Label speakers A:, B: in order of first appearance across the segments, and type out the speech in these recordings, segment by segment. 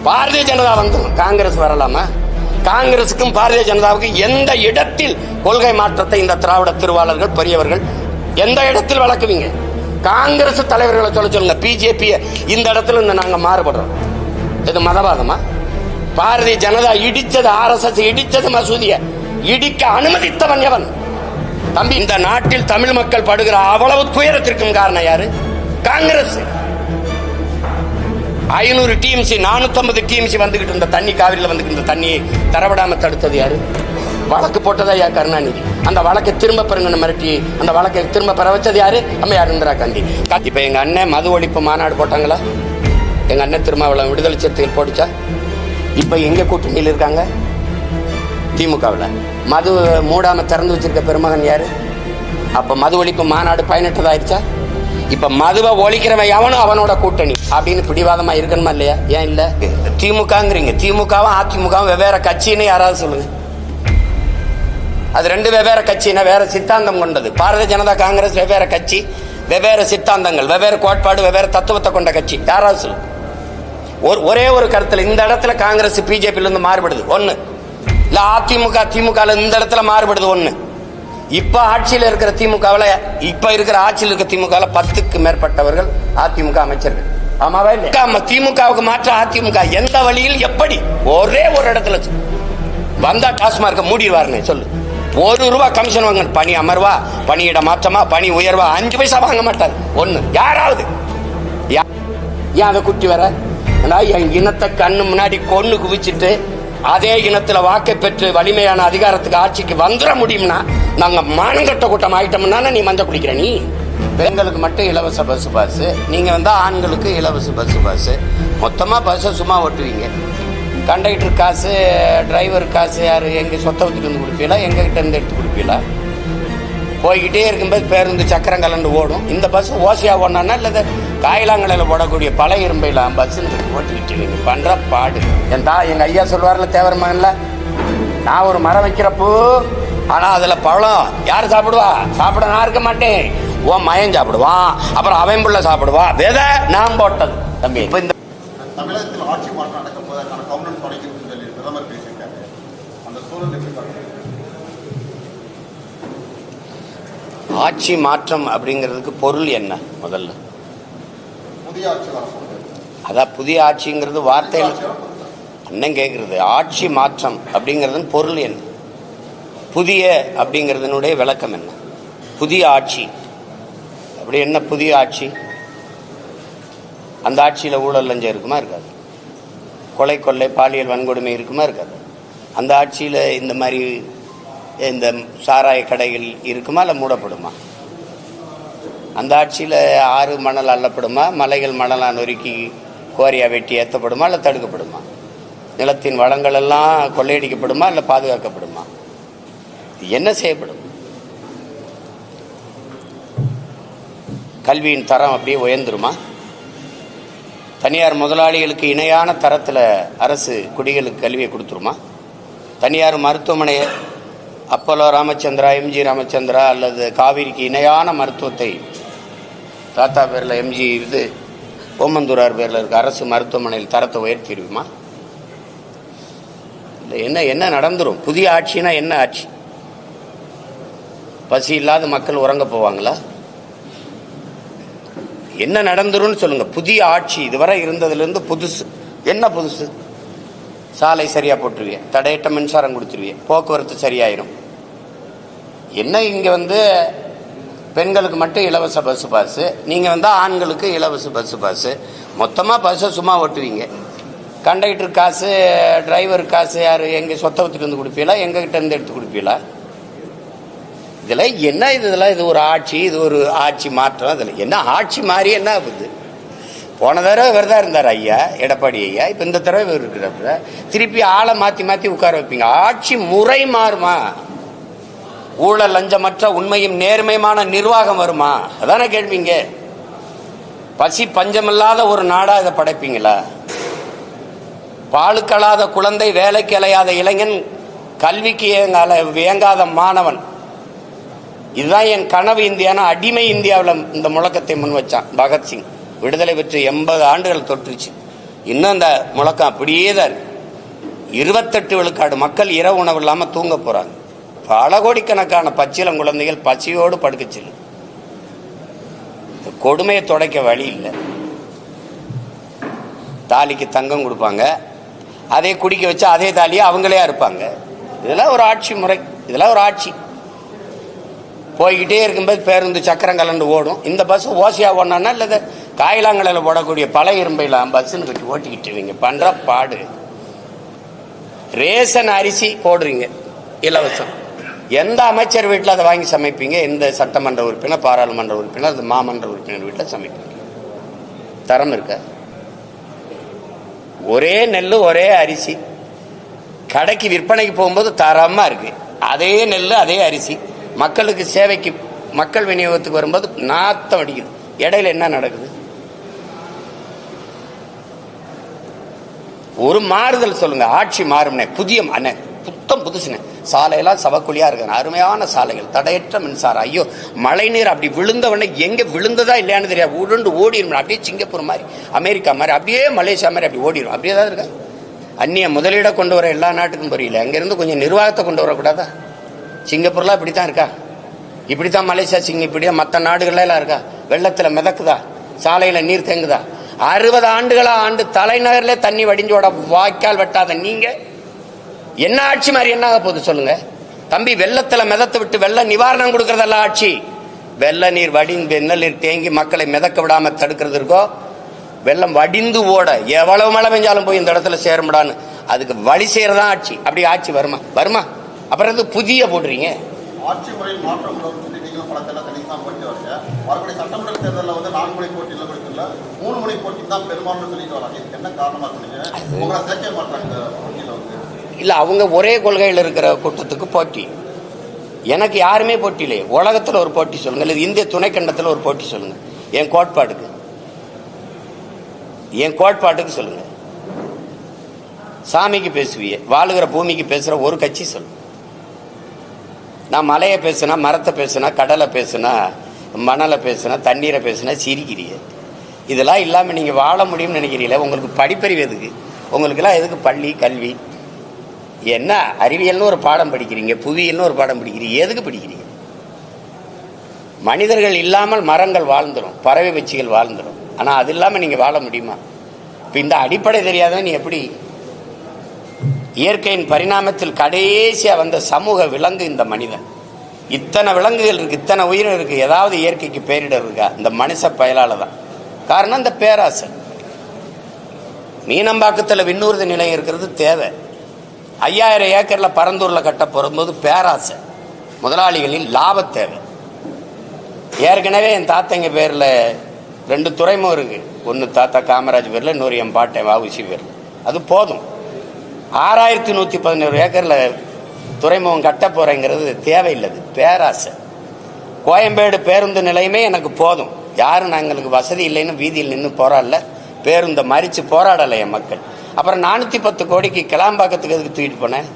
A: பாரதிய ஜனதா வந்துடும், காங்கிரஸ் வரலாமா? காங்கிரசுக்கும் பாரதிய ஜனதாவுக்கும் எந்த இடத்தில் கொள்கை மாற்றத்தை இந்த திராவிட திருவாளர்கள் பெரியவர்கள் எந்த இடத்தில் வளர்க்குவீங்க? காங்கிரஸ் தலைவர்களை சொல்லுங்க. பிஜேபி இந்த இடத்துல நாங்க மாறுபடுறோம். இது மதவாதமா? பாரதிய ஜனதா இடிச்சது, RSS இடிச்சது, மசூதியை இடிக்க அனுமதித்தவன் எவன்? தம்பி, இந்த நாட்டில் தமிழ் மக்கள் படுகிற அவ்வளவு துயரத்திற்கும் காரணம் யாரு? காங்கிரஸ். 500 TMC 450 TMC வந்துகிட்டு இருந்த தண்ணி, காவிரியில் வந்துகிட்டு இருந்த தண்ணியை தரவிடாம தடுத்தது யாரு? வழக்கு போட்டதா யார்? கருணாநிதி. அந்த வழக்கை திரும்ப பெறுங்க மிரட்டி அந்த வழக்கை திரும்ப பெற வச்சது யாரு? அம்மையார் இந்திரா காந்தி. இப்ப எங்க அண்ணன் மது ஒழிப்பு மாநாடு போட்டாங்களா? எங்க அண்ணன் திருமாவளவன் விடுதலை சிறுத்தைகள் போட்டுச்சா? இப்ப எங்க கூட்டணியில் இருக்காங்க? திமுகவில். மது மூடாம திறந்து வச்சிருக்க பெருமகன் யாரு? அப்ப மது ஒழிப்பு மாநாடு பயனற்றதாயிருச்சா? இப்ப மதுவை ஒழிக்கிறவன் எவனும் அவனோட கூட்டணி அப்படின்னு பிடிவாதமா இருக்கணுமா இல்லையா? ஏன் இல்ல? திமுகங்கிறீங்க. திமுகவும் அதிமுகவும் வெவ்வேறு கட்சின்னு யாராவது சொல்லுங்க. அது ரெண்டு வெவ்வேறு கட்சினா வேற சித்தாந்தம் கொண்டது. பாரதிய ஜனதா காங்கிரஸ் வெவ்வேறு கட்சி, வெவ்வேறு சித்தாந்தங்கள், வெவ்வேறு கோட்பாடு, வெவ்வேறு தத்துவத்தை கொண்ட கட்சி. யாராவது சொல்லுங்க. ஒரே ஒரு கருத்துல இந்த இடத்துல காங்கிரஸ் பிஜேபியில இருந்து மாறுபடுது ஒண்ணு, இல்ல அதிமுக திமுக இந்த இடத்துல மாறுபடுது ஒண்ணு. இப்ப ஆட்சியில் இருக்கிற திமுகவில், இப்ப இருக்கிற ஆட்சியில் இருக்கிற திமுகவில் 10க்கு மேற்பட்டவர்கள் அதிமுக அமைச்சர்கள். ஆமாவா இல்ல? திமுகவுக்கு மாற்ற அதிமுக எந்த வழியில் எப்படி? ஒரே ஒரு இடத்துல வந்தா டாஸ்மார்க்க மூடிடுவாருன்னு சொல்லு. ₹1 கமிஷன் வாங்க. பணி அமர்வா, பணியிட மாற்றமா, பணி உயர்வா, 5 பைசா வாங்க மாட்டார் ஒண்ணு. யாராவது ஏன் அதை குட்டி வர? என் இனத்தை கண்ணு முன்னாடி கொன்னு குவிச்சிட்டு அதே இனத்துல வாக்கை பெற்று வலிமையான அதிகாரத்துக்கு ஆட்சிக்கு வந்துட முடியும்னா நாங்க மானங்கட்ட கூட்டம் ஆயிட்டோம்னா நீ மஞ்ச குடிக்கிற. நீ பெண்களுக்கு மட்டும் இலவச பஸ் பாஸ், நீங்க ஆண்களுக்கு இலவச பஸ் பாஸ், மொத்தமா பஸ் சும்மா ஓட்டுவீங்க. கண்டக்டர் காசு, டிரைவர் காசு யாரு? எங்க சொத்தை வச்சுட்டு வந்து கொடுப்பீங்களா? எங்க கிட்ட இருந்து எடுத்து கொடுப்பீங்களா? போய்கிட்டே இருக்கும்போது பேருந்து சக்கரம் கலந்து ஓடும். இந்த பஸ் ஓசையா ஓடனா இல்ல காயிலாங்கடையில் போடக்கூடிய பழைய இரும்பையில பஸ் ஓட்டிக்கிட்டு நீங்க பண்ற பாடு. எங்க ஐயா சொல்லுவார்ல தேவர் மகன்ல, நான் ஒரு மரம் வைக்கிறப்போ ஆனா அதுல பழம் யாரு சாப்பிடுவா? சாப்பிட நான் இருக்க மாட்டேன், உன் மயம் சாப்பிடுவான், அப்புறம் அவன் புள்ள சாப்பிடுவா, விதை நான் போட்டது. தம்பி, இப்ப இந்த
B: தமிழகத்தில் ஆட்சி மாற்றம் நடக்கும் போதற்கான கவுண்டர் தொடங்கியிருக்குன்னு சொல்லி பிரதமர் பேசியிருக்காரு. அந்த சூழல் எப்படி பார்க்குறீங்க?
A: ஆட்சி மாற்றம் அப்படிங்கிறதுக்கு பொருள் என்ன? முதல்ல
B: புதிய ஆட்சி வரப்போகுது.
A: அதான் புதிய ஆட்சிங்கிறது வார்த்தையில் அண்ணன் கேட்கறது. ஆட்சி மாற்றம் அப்படிங்கிறது பொருள் என்ன? புதிய அப்படிங்கிறதுனுடைய விளக்கம் என்ன? புதிய ஆட்சி அப்படி என்ன? புதிய ஆட்சி, அந்த ஆட்சியில் ஊழல் லஞ்சம் இருக்குமா? இருக்காது. கொலை கொள்ளை பாலியல் வன்கொடுமை இருக்குமா? இருக்காது. அந்த ஆட்சியில் இந்த மாதிரி இந்த சாராய கடைகள் இருக்குமா? இல்லை மூடப்படுமா? அந்த ஆட்சியில் ஆறு மணல் அள்ளப்படுமா? மலைகள் மணலாக நொறுக்கி கோரியா வெட்டி ஏற்றப்படுமா? இல்லை தடுக்கப்படுமா? நிலத்தின் வளங்கள் எல்லாம் கொள்ளையடிக்கப்படுமா? இல்லை பாதுகாக்கப்படுமா? என்ன செய்யப்படும்? கல்வியின் தரம் அப்படியே உயர்ந்துருமா? தனியார் முதலாளிகளுக்கு இணையான தரத்தில் அரசு குடிகளுக்கு கல்வியை கொடுத்துருமா? தனியார் மருத்துவமனை அப்போலோ ராமச்சந்திரா, MG ராமச்சந்திரா அல்லது காவிரிக்கு இணையான மருத்துவத்தை தாத்தா பேரில் MG ஓமந்தூரார் பேரில் இருக்க அரசு மருத்துவமனையில் தரத்தை உயர்த்திடுமா? இல்லை. என்ன நடந்துரும்? புதிய ஆட்சினா என்ன ஆட்சி? பசி இல்லாத மக்கள் உறங்க போவாங்களா? என்ன நடந்துரும் சொல்லுங்க. புதிய ஆட்சி இதுவரை இருந்ததுலேருந்து புதுசு என்ன? புதுசு சாலை சரியா போட்டுருவிய, தடையற்ற மின்சாரம் கொடுத்துருவிய, போக்குவரத்து சரியாயிரும். என்ன இங்க பெண்களுக்கு மட்டும் இலவச பஸ் பாஸ், நீங்க ஆண்களுக்கு இலவச பஸ் பாஸ், மொத்தமா பஸ்ஸை சும்மா ஓட்டுவீங்க. கண்டக்டர் காசு, டிரைவர் காசு யாரு? எங்க சொத்தை வச்சுட்டு வந்து கொடுப்பீங்களா? எங்க கிட்ட இருந்து எடுத்து கொடுப்பீங்களா? இதுல என்ன? இதெல்லாம் இது ஒரு ஆட்சி, இது ஒரு ஆட்சி மாற்றம். இதுல என்ன ஆட்சி மாறி என்ன ஆகுது? போன தடவை இவர் தான் இருந்தார் ஐயா, எடப்பாடி ஐயா. இப்ப இந்த தடவை இவர் இருக்கிறப்ப திருப்பி ஆளை மாத்தி மாத்தி உட்கார வைப்பீங்க. ஆட்சி முறை மாறுமா? ஊழல் லஞ்சமற்ற உண்மையும் நேர்மையான நிர்வாகம் வருமா? அதான கேள்விங்க. பசி பஞ்சமில்லாத ஒரு நாடா இதை படைப்பீங்களா? பாலுக்கலாத குழந்தை, வேலைக்கு அலையாத இளைஞன், கல்விக்கு இயங்காத மாணவன், இதுதான் என் கனவு இந்தியானா அடிமை இந்தியாவில் இந்த முழக்கத்தை முன் வச்சான் பகத்சிங். விடுதலை பெற்று 80 ஆண்டுகள் தொற்றுச்சு. இன்னும் அந்த முழக்கம் அப்படியே தான் இருக்கு. 28 விழுக்காடு மக்கள் இரவு உணவு இல்லாமல் தூங்க போறாங்க. பல கோடிக்கணக்கான பச்சிளம் குழந்தைகள் பசியோடு படுக்கச்சில்ல. கொடுமையை துடைக்க வழி இல்லை. தாலிக்கு தங்கம் கொடுப்பாங்க, அதே குடிக்க வச்சா அதே தாலியை அவங்களே இருப்பாங்க. இதெல்லாம் ஒரு ஆட்சி முறை, இதெல்லாம் ஒரு ஆட்சி. போய்கிட்டே இருக்கும்போது பேருந்து சக்கரம் கலந்து ஓடும். இந்த பஸ் ஓசையா ஓடனா இல்லை காயிலாங்கலையில் போடக்கூடிய பழைய இரும்பையெல்லாம் பஸ்ஸுன்னு கட்டி ஓட்டிக்கிட்டு இவங்க பண்ற பாடு. ரேஷன் அரிசி போடுறீங்க இலவசம். எந்த அமைச்சர் வீட்டில் அதை வாங்கி சமைப்பீங்க? எந்த சட்டமன்ற உறுப்பினர், பாராளுமன்ற உறுப்பினர், அது மாமன்ற உறுப்பினர் வீட்டில் சமைப்பீங்க? தரம் இருக்க? ஒரே நெல் ஒரே அரிசி கடைக்கு விற்பனைக்கு போகும்போது தரமா இருக்கு. அதே நெல் அதே அரிசி மக்களுக்கு சேவைக்கு மக்கள் விநியோகத்துக்கு வரும்போது நாத்தம் அடிக்குது. இடையில என்ன நடக்குது? ஒரு மாறுதல் சொல்லுங்க. ஆட்சி மாறும்னே, புதிய புத்தம் புதுசுனே. சாலையெல்லாம் சவக்குழியா இருக்கு, அருமையான சாலைகள், தடையற்ற மின்சாரம். ஐயோ, மழை நீர் அப்படி விழுந்தவொடனே எங்க விழுந்ததா இல்லையான்னு தெரியாது, உருண்டு ஓடிடும். அப்படியே சிங்கப்பூர் மாதிரி, அமெரிக்கா மாதிரி, அப்படியே மலேசியா மாதிரி அப்படி ஓடிடும். அப்படியே தான் இருக்கா. அந்நிய முதலீட கொண்டு வர எல்லா நாட்டுக்கும் புரியல. அங்கிருந்து கொஞ்சம் நிர்வாகத்தை கொண்டு வரக்கூடாதா? சிங்கப்பூர்லாம் இப்படித்தான் இருக்கா? இப்படித்தான் மலேசியா, இப்படியா மற்ற நாடுகள்லாம் இருக்கா? வெள்ளத்துல மிதக்குதா? சாலையில நீர் தேங்குதா? 60 ஆண்டுகளா ஆண்டு தலைநகர்ல தண்ணி வடிஞ்சோட வாய்க்கால் வெட்டாத நீங்க என்ன ஆட்சி மாதிரி என்ன போகுது சொல்லுங்க தம்பி? வெள்ளத்துல மிதத்து விட்டு வெள்ள நிவாரணம் கொடுக்கறதல்ல ஆட்சி. வெள்ள நீர் வடிந்து நெல் நீர் தேங்கி மக்களை மிதக்க விடாம தடுக்கிறது இருக்கோ. வெள்ளம் வடிந்து ஓட எவ்வளவு மழை பெஞ்சாலும் போய் இந்த இடத்துல சேரும்டான்னு அதுக்கு வழி செய்யறதான் ஆட்சி. அப்படி ஆட்சி வருமா? வருமா? அப்புறம் புதிய போடுறீங்க.
B: ஆட்சி முறையில் மாற்றம் சொல்லி நீங்களும் படத்தெல்லாம் தனித்தான் போயிட்டு வரீங்க. வரக்கூடிய சட்டமன்ற தேர்தலில் வந்து 4 முனை போட்டியில் கொடுக்கல, 3 முனை போட்டி தான் பெரும்பாலும் சொல்லிட்டு வராங்க. இதுக்கு என்ன காரணமா சொன்னீங்க? உங்களை சேர்க்க மாட்டாங்க போட்டியில வந்து. இல்ல,
A: அவங்க ஒரே கொள்கையில் இருக்கிற கூட்டத்துக்கு போட்டி. எனக்கு யாருமே போட்டி இல்லையே. உலகத்துல ஒரு போட்டி சொல்லுங்க, இல்லை இந்திய துணைக்கண்டத்துல ஒரு போட்டி சொல்லுங்க. என் கோட்பாட்டுக்கு சொல்லுங்க. சாமிக்கு பேசுவிய, வாழுகிற பூமிக்கு பேசுற ஒரு கட்சி சொல்லுங்க. நான் மலையை பேசுனா, மரத்தை பேசுனா, கடலை பேசுனா, மணலை பேசுனா, தண்ணீரை பேசுனா சிரிக்கிறீங்க. இதெல்லாம் இல்லாம நீங்க வாழ முடியும்னு நினைக்கிறீங்களா? உங்களுக்கு படிப்பறிவு எதுக்கு? உங்களுக்கெல்லாம் எதுக்கு பள்ளி கல்வி? என்ன அறிவியல்னு ஒரு பாடம் படிக்கிறீங்க, புவியியல்னு ஒரு பாடம் படிக்கிறீங்க, எதுக்கு படிக்கிறீங்க? மனிதர்கள் இல்லாமல் மரங்கள் வாழ்ந்துடும், பறவை வச்சிகள் வாழ்ந்துடும். ஆனா அது இல்லாம நீங்க வாழ முடியுமா? இப்ப இந்த அடிப்படை தெரியாதவன் நீ எப்படி? இயற்கையின் பரிணாமத்தில் கடைசியா வந்த சமூக விலங்கு இந்த மனிதன். இத்தனை விலங்குகள் இருக்கு, இத்தனை உயிரினம் இருக்கு, ஏதாவது இயற்கைக்கு பேரிடர் இருக்கா? இந்த மனுஷ பயலால தான். காரணம் இந்த பேராசை. மீனம்பாக்கத்தில் விண்ணூர்தி நிலையம் இருக்கிறது தேவை. 5000 ஏக்கர்ல பரந்தூர்ல கட்ட போகும்போது பேராசை. முதலாளிகளின் லாப தேவை. ஏற்கனவே என் தாத்தங்க பேர்ல 2 துறைமுகம் இருக்கு. ஒன்னு தாத்தா காமராஜ் பேர்ல, இன்னொரு என் பாட்டை வாவுசி பேர்ல. அது போதும். 6111 ஏக்கர்ல துறைமுகம் கட்ட போறேங்கிறது தேவையில்லை, பேராசை. கோயம்பேடு பேருந்து நிலையமே எனக்கு போதும். யாரும் நாங்களுக்கு வசதி இல்லைன்னு வீதியில் நின்று போராடல, பேருந்தை மறிச்சு போராடலை என் மக்கள். அப்புறம் 410 கோடிக்கு கிளாம்பாக்கத்துக்கு எதுக்கு தூக்கிட்டு போனேன்?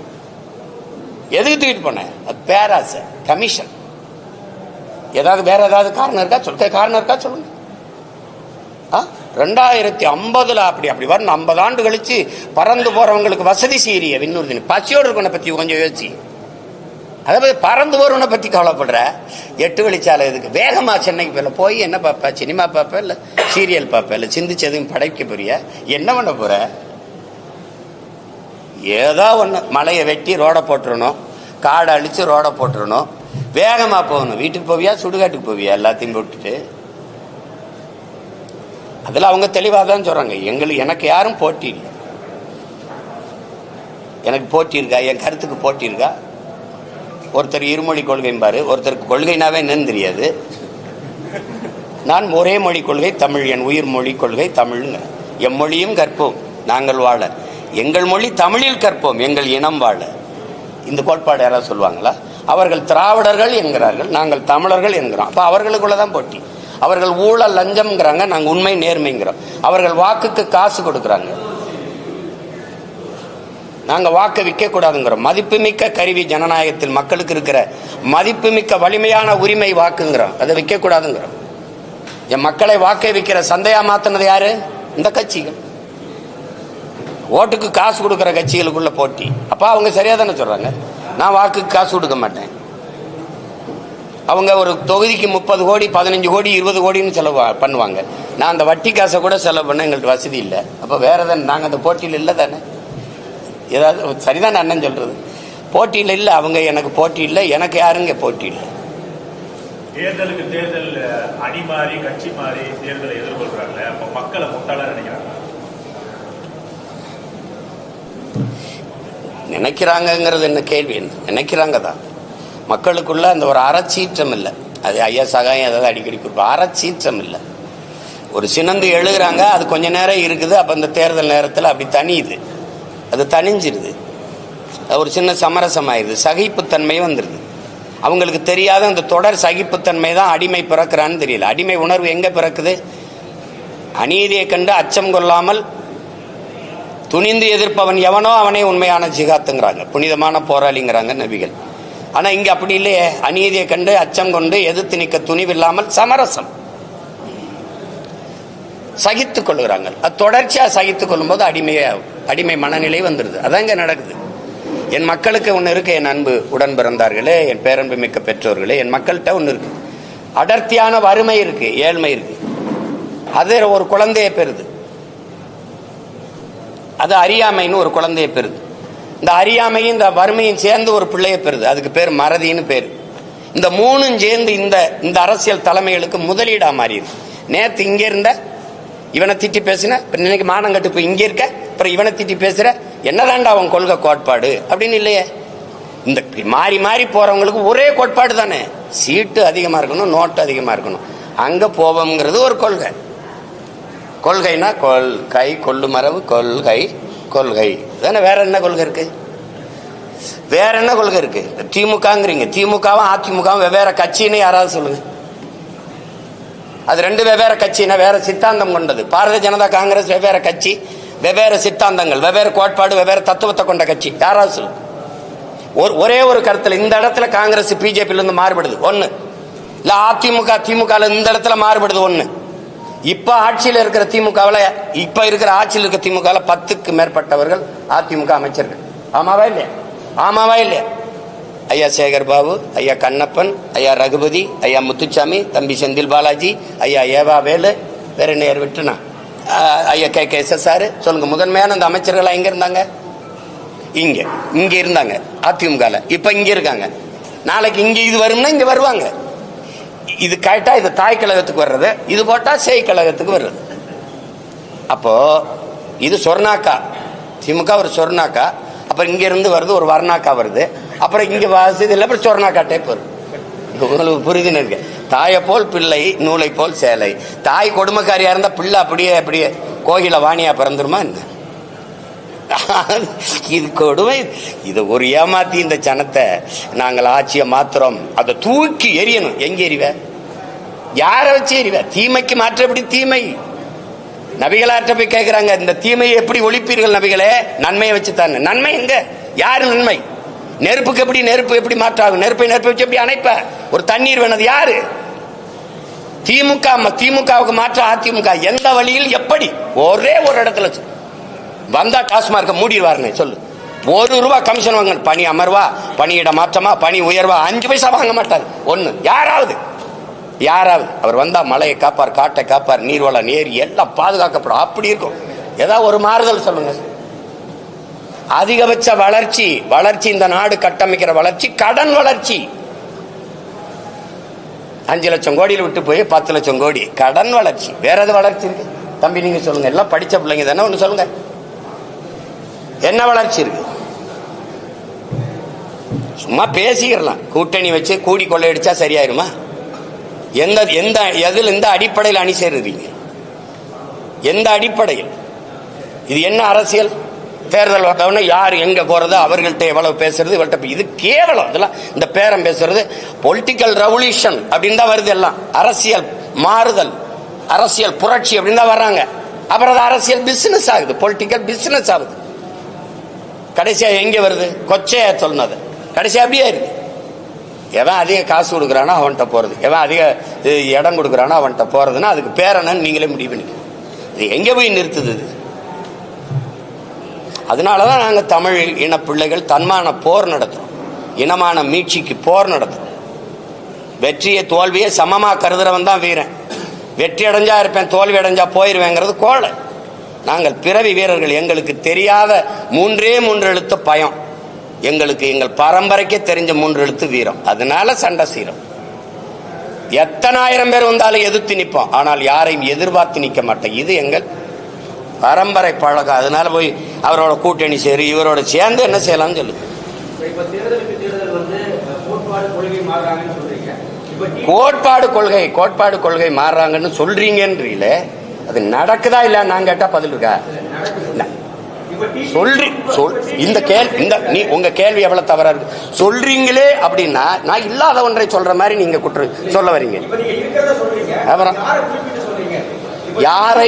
A: எதுக்கு தூக்கிட்டு போனேன்? அது பேராசை, கமிஷன். ஏதாவது வேற ஏதாவது காரணம் இருக்கா? காரணம் இருக்கா சொல்லுங்க. 2050 அப்படி வரணும். 50 ஆண்டு கழிச்சு பறந்து போறவங்களுக்கு வசதி செய்யறிய விண்ணூர்தி. பசியோடு இருக்கவனை பத்தி கொஞ்சம் யோசிச்சு. அதாவது பறந்து போறவனை பத்தி கவலைப்படுற. 8 வழிச்சாலை இதுக்கு வேகமா சென்னைக்கு போய் என்ன பார்ப்ப? சினிமா பார்ப்ப, இல்ல சீரியல் பார்ப்ப, இல்ல சிந்திச்சு எதுவும் படைக்க போறிய? என்ன பண்ண போற? ஏதோ ஒண்ணு, மலையை வெட்டி ரோட போட்டுறணும், காடை அழிச்சு ரோட போட்டுறணும், வேகமா போகணும். வீட்டுக்கு போவியா, சுடுகாட்டுக்கு போவியா? எல்லாத்தையும் போட்டுட்டு. அதுல அவங்க தெளிவாக தான் சொல்றாங்க, எனக்கு யாரும் போட்டி இல்லை. எனக்கு போட்டி இருக்கா? என் கருத்துக்கு போட்டி இருக்கா? ஒருத்தர் இருமொழி கொள்கைம்பாரு, ஒருத்தருக்கு கொள்கைனாவே என்னன்னு தெரியாது. நான் ஒரே மொழி கொள்கை தமிழ், என் உயிர் மொழி கொள்கை தமிழ்ங்க. எம்மொழியும் கற்போம் நாங்கள் வாழ, எங்கள் மொழி தமிழில் கற்போம் எங்கள் இனம் வாழ. இந்த கோட்பாடு யாராவது சொல்லுவாங்களா? அவர்கள் திராவிடர்கள் என்கிறார்கள், நாங்கள் தமிழர்கள் என்கிறோம். அப்ப அவர்களுக்குள்ளதான் போட்டி. அவர்கள் ஊழல் லஞ்சம்ங்கிறாங்க, நாங்க உண்மை நேர்மைங்கிறோம். அவர்கள் வாக்குக்கு காசு கொடுக்கறாங்க, நாங்க வாக்கு விற்க கூடாதுங்கிறோம். மதிப்புமிக்க கருவி ஜனநாயகத்தில் மக்களுக்கு இருக்கிற மதிப்புமிக்க வலிமையான உரிமை வாக்குங்கிறோம், அதை விற்க கூடாதுங்கிறோம். என் மக்களை வாக்கை விற்கிற சந்தையா மாத்தினது யாரு? இந்த கட்சிகள். ஓட்டுக்கு காசு கொடுக்குற கட்சிகளுக்குள்ள போட்டி. அப்போ அவங்க சரியாக தானே சொல்கிறாங்க. நான் வாக்குக்கு காசு கொடுக்க மாட்டேன். அவங்க ஒரு தொகுதிக்கு 30 கோடி 15 கோடி 20 கோடின்னு செலவு பண்ணுவாங்க. நான் அந்த வட்டி காசை கூட செலவு பண்ண எங்கள்கிட்ட வசதி இல்லை. அப்போ வேற தானே, நாங்கள் அந்த போட்டியில் இல்லை தானே. ஏதாவது சரிதான் அண்ணன் சொல்கிறது. போட்டியில் இல்லை அவங்க, எனக்கு போட்டி இல்லை, எனக்கு யாருங்க போட்டி இல்லை.
C: தேர்தலுக்கு தேர்தல் அணி மாறி கட்சி மாறி தேர்தலை எதிர்கொள்றாங்க. அப்போ மக்களை முட்டாளா நினைக்கிறாங்க.
A: நினைக்கிறாங்கங்கிறது என்ன கேள்வி? என்ன நினைக்கிறாங்க தான். மக்களுக்குள்ள அந்த ஒரு அறச்சீற்றம் இல்லை. அது ஐயா சகாயம் ஏதாவது அடிக்கடி கொடுப்போம். அறச்சீற்றம் இல்லை. ஒரு சினந்து எழுதுறாங்க, அது கொஞ்ச நேரம் இருக்குது. அப்போ அந்த தேர்தல் நேரத்தில் அப்படி தனியுது, அது தனிஞ்சிருது, ஒரு சின்ன சமரசமாயிருது, சகிப்புத்தன்மை வந்துடுது. அவங்களுக்கு தெரியாத அந்த தொடர் சகிப்புத்தன்மை தான் அடிமை பிறக்கிறான்னு தெரியல. அடிமை உணர்வு எங்கே பிறக்குது? அநீதியை கண்டு அச்சம் கொள்ளாமல் துணிந்து எதிர்ப்பவன் எவனோ அவனே உண்மையான ஜிகாத்துங்கிறாங்க, புனிதமான போராளிங்கிறாங்க நபிகள். ஆனால் இங்கே அப்படி இல்லையே. அநீதியை கண்டு அச்சம் கொண்டு எதிர்த்து நிற்க துணிவில்லாமல் சமரசம் சகித்துக் கொள்ளுகிறாங்க. அது தொடர்ச்சியாக சகித்துக் கொள்ளும் போது அடிமை மனநிலை வந்துடுது. அதான் இங்கே நடக்குது. என் மக்களுக்கு ஒன்று இருக்கு, என் அன்பு உடன் பிறந்தார்களே, என் பேரன்பு மிக்க பெற்றோர்களே, என் மக்கள்கிட்ட ஒன்று இருக்கு. அடர்த்தியான வறுமை இருக்கு, ஏழ்மை இருக்கு. அது ஒரு குழந்தையை பெறுது. அது அறியாமைன்னு ஒரு குழந்தையை பெறுது. இந்த அறியாமையும் இந்த வறுமையும் சேர்ந்து ஒரு பிள்ளையை பெறுது. அதுக்கு பேர் மறதின்னு பேர். இந்த மூணும் சேர்ந்து இந்த அரசியல் தலைமைகளுக்கு முதலீடா மாறிடுது. நேற்று இங்கே இருந்த இவனை திட்டி பேசுன, இன்னைக்கு மானம் கட்டு போய் இங்கே இருக்க, அப்புறம் இவனை திட்டி பேசுற, என்னதான்டா அவன் கொள்கை கோட்பாடு அப்படின்னு இல்லையே. இந்த மாறி மாறி போறவங்களுக்கு ஒரே கோட்பாடு தானே. சீட்டு அதிகமாக இருக்கணும், நோட்டு அதிகமாக இருக்கணும், அங்கே போவோம்ங்கிறது ஒரு கொள்கை. கொள்கைனா கொள்கை, கொள்ளு மரபு, கொள்கை கொள்கை தானே. வேற என்ன கொள்கை இருக்கு? வேற என்ன கொள்கை இருக்கு? திமுகங்கிறீங்க, திமுகவும் அதிமுகவும் வெவ்வேறு கட்சின்னு யாராவது சொல்லுங்க. அது ரெண்டு வெவ்வேறு கட்சினா வேற சித்தாந்தம் கொண்டது. பாரதிய ஜனதா காங்கிரஸ் வெவ்வேறு கட்சி, வெவ்வேறு சித்தாந்தங்கள், வெவ்வேறு கோட்பாடு, வெவ்வேறு தத்துவத்தை கொண்ட கட்சி. யாராவது சொல்லுங்க. ஒரே ஒரு கருத்துல இந்த இடத்துல காங்கிரஸ் பிஜேபியில இருந்து மாறுபடுது ஒண்ணு, இல்ல அதிமுக திமுக இந்த இடத்துல மாறுபடுது ஒண்ணு. இப்ப ஆட்சியில் இருக்கிற திமுகவில், இப்ப இருக்கிற ஆட்சியில் இருக்கிற திமுக 10க்கு மேற்பட்டவர்கள் அதிமுக அமைச்சர்கள். ஆமாவா இல்லையா? ஆமாவா இல்லையா? ஐயா சேகர் பாபு, ஐயா கண்ணப்பன், ஐயா ரகுபதி, ஐயா முத்துச்சாமி, தம்பி செந்தில் பாலாஜி, ஐயா ஏவா வேலு, வேற நேர் விட்டுனா ஐயா KKSSR. சொல்லுங்க, முதன்மையான அந்த அமைச்சர்கள் எங்க இருந்தாங்க? இங்க இருந்தாங்க அதிமுக. இப்ப இங்க இருக்காங்க. நாளைக்கு இங்க இது வரும்னா இங்க வருவாங்க. இது கேட்டா இது தாய் கழகத்துக்கு வர்றது, இது போட்டா சேய் கழகத்துக்கு வர்றது. அப்போ இது சொர்ணாக்கா, திமுக ஒரு சொர்ணாக்கா, அப்புறம் இங்க இருந்து வருது ஒரு வர்ணாக்கா வருது, அப்புறம் இங்க வசதி இல்லை, அப்புறம் சொர்ணாக்கா டைப் வருது. உங்களுக்கு புரிதுன்னு இருக்கு. தாயை போல் பிள்ளை, நூலை போல் சேலை. தாய் கொடுமைக்காரியா இருந்தா பிள்ளை அப்படியே கோகில வாணியா பிறந்துருமா என்ன? இது கொடுமை. இதை ஒரு ஏமாத்தி இந்த ஜனத்தை நாங்கள் ஆட்சியை மாத்திரம், அதை தூக்கி எரியணும். எங்க எறிவ? யாரை வச்சு எறிவ? தீமைக்கு மாற்ற எப்படி தீமை? நபிகளாற்ற போய் கேட்கிறாங்க, இந்த தீமையை எப்படி ஒழிப்பீர்கள் நபிகளே? நன்மையை வச்சு தானே. நன்மை எங்க? யாரு நன்மை? நெருப்புக்கு எப்படி நெருப்பு எப்படி மாற்றாகும்? நெருப்பை வச்சு எப்படி அணைப்ப? ஒரு தண்ணீர் வேணது யாரு? திமுகவுக்கு மாற்ற அதிமுக. எந்த வழியில் எப்படி? ஒரே ஒரு இடத்துல வந்தா டாஸ்மார்க்க மூடிடுவாருன்னு சொல்லு. ₹1 கமிஷன் வாங்க. பணி அமர்வா, பணியிட மாற்றமா, பணி உயர்வா, 5 பைசா வாங்க மாட்டார். ஒண்ணு யாராவது அவர் வந்தா மலையை காப்பார், காட்டை காப்பார், நீர்வளம் ஏரி எல்லாம் பாதுகாக்கப்படும். அப்படி இருக்கும். ஏதாவது ஒரு மாறுதல் சொல்லுங்க. அதிகபட்ச வளர்ச்சி இந்த நாடு கட்டமைக்கிற வளர்ச்சி கடன் வளர்ச்சி. 5 லட்சம் கோடியில் விட்டு போய் 10 லட்சம் கோடி கடன் வளர்ச்சி. வேற எது வளர்ச்சி இருக்கு தம்பி? நீங்க சொல்லுங்க. எல்லாம் படிச்ச பிள்ளைங்க தானே, ஒண்ணு சொல்லுங்க. என்ன வளர்ச்சி இருக்கு? சும்மா பேசிக்கிறலாம். கூட்டணி வச்சு கூடி கொள்ளையடிச்சா சரியாயிருமா? எந்த அடிப்படையில் அணி சேருறீங்க? எந்த அடிப்படையில்? இது என்ன அரசியல்? தேர்தல் வந்தவொடனே யார் எங்க போறது, அவர்கள்ட்ட எவ்வளவு பேசுறது, இவள்கிட்ட இது கேவலம். இதெல்லாம் இந்த பேரம் பேசுறது பொலிட்டிக்கல் ரெவல்யூஷன் அப்படின்னு தான் வருது. எல்லாம் அரசியல் மாறுதல், அரசியல் புரட்சி அப்படின்னு தான் வர்றாங்க. அப்புறம் அது அரசியல் பிசினஸ் ஆகுது, பொலிட்டிக்கல் பிசினஸ் ஆகுது. கடைசியா எங்க வருது? கொச்சையா சொன்னது கடைசியா அப்படியே இருக்கு. எவன் அதிக காசு கொடுக்குறானோ அவன்கிட்ட போறது, எவன் அதிக இடம் கொடுக்குறானோ அவன்கிட்ட போறதுன்னா அதுக்கு பேர் என்னன்னு நீங்களே முடிவு பண்ணிக்க. இது எங்க போய் நிறுத்துது? அதனாலதான் நாங்க தமிழ் இன பிள்ளைகள் தன்மான போர் நடத்துறோம், இனமான மீட்சிக்கு போர் நடத்துறோம். வெற்றியை தோல்வியை சமமா கருதுறவன் தான் வீரன். வெற்றி அடைஞ்சா இருப்பேன், தோல்வி அடைஞ்சா போயிருவேங்கிறது கோழை. நாங்கள் பிறவி வீரர்கள். எங்களுக்கு தெரியாத 3 எழுத்து பயம், எங்களுக்கு எங்கள் பரம்பரைக்கே தெரிஞ்ச 3 எழுத்து வீரம். அதனால சண்டை சீரம். எத்தனை ஆயிரம் பேர் வந்தாலும் எதிர்த்து நிற்போம், ஆனால் யாரையும் எதிர்பார்த்து நிற்க மாட்டோம். இது எங்கள் பரம்பரை பழக்கம். அதனால போய் அவரோட கூட்டணி சேரு, இவரோட சேர்ந்து என்ன செய்யலாம்னு சொல்லு. கோட்பாடு கொள்கை மாறுறாங்கன்னு சொல்றீங்கன்றீல, அது நடக்குதா இல்ல நான் கேட்டா பதில் இருக்கா? நீ உங்க கேள்வி எவ்வளவு தவறா இருக்கு. சொல்றீங்களே அப்படின்னா நான் இல்லாத ஒன்றை சொல்ற மாதிரி நீங்க சொல்ல வரீங்க. அப்புறம் யாரை